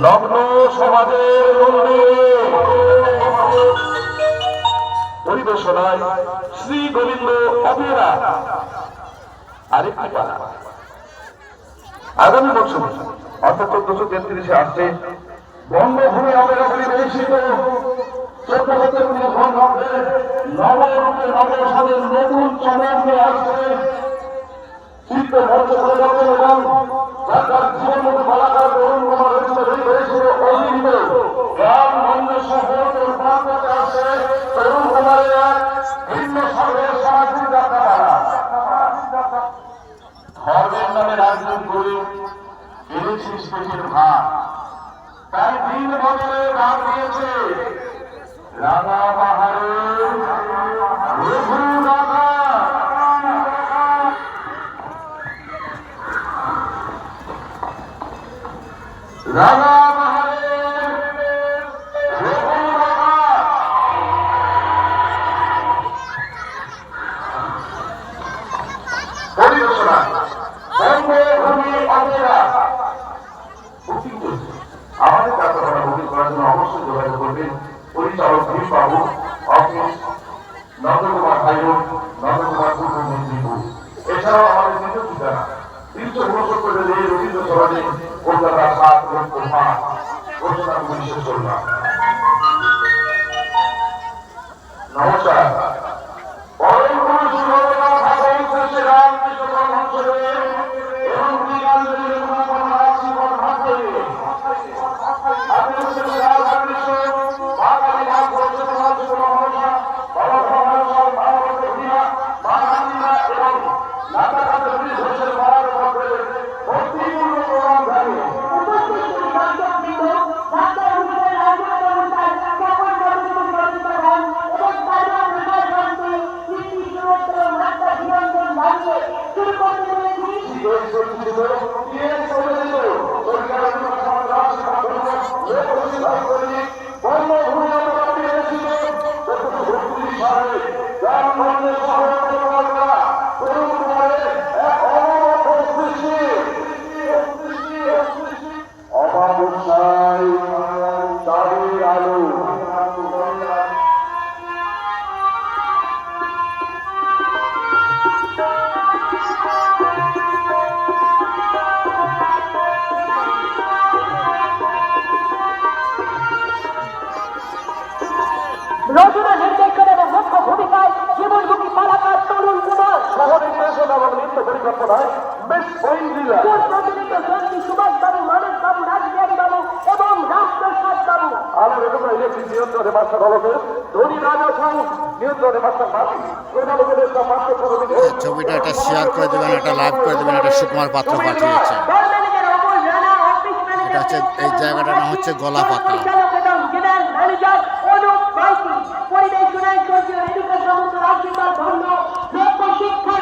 লগ্ন সমাজের পরিবেশনায় শ্রী গোবিন্দ অপেরা আরেকটি পালা আগামী বছর অর্থাৎ 1433 আসছে বঙ্গভূমি অপেরা পরিবেশিত নবরূপে নবসাদের নতুন চমক নিয়ে আসছে চিত্ত মঞ্চ করে যাবেন এবং যার জীবন মতো কলাকার তরুণ কুমার হয়েছিল অভিনীত গ্রাম গঞ্জ শহর প্রান্ততে আসছে তরুণ কুমারের এক ভিন্ন স্বরের সামাজিক যাত্রাপালা। ধর্মের নামে রাজনীতি করে এনেছিস পেটের ভাত, তাই 3 বছরে গান দিয়েছে রাঙা পাহাড়ের রঘু রাঙা। রাঙা পাহাড়ের রঘু রাঙা পরিবেশনা বঙ্গভূমি অপেরা। আমাদের যাত্রাপালা বুকিং করার জন্য অবশ্যই যোগাযোগ করবেন পরিচালক বাবু, অফিস নন্দকুমার হাইরোড, নন্দকুমার পূর্ব মেদিনীপুর। এছাড়াও আমাদের নিজ ঠিকানা 369 রবীন্দ্র সরণি, কলকাতা 7-5 ঘোষণা 1916। নমস্কার। রচনা নির্দেশন এবং মুখ্য ভূমিকায় জীবনমুখী পালাকার তরুণ কুমার, শহরের নির্দেশন এবং নৃত্য পরিকল্পনায় বেশ প্রতিনিধি সুভাষ বাবু, মানস বাবু, রাজবিহারী বাবু এবং রামপ্রসাদ বাবু। আলোর এরকম ইলেকট্রিক নিয়ন্ত্রণে মাস্টার হলকে ধনী রাজা সাউ নিয়ন্ত্রণে মাস্টার মাসি ছবিটা একটা শেয়ার করে দেবেন, একটা লাইভ করে দেবেন। একটা সুকুমার পাত্র পাঠিয়েছে। এটা হচ্ছে এই জায়গাটার নাম হচ্ছে গলাপাতা।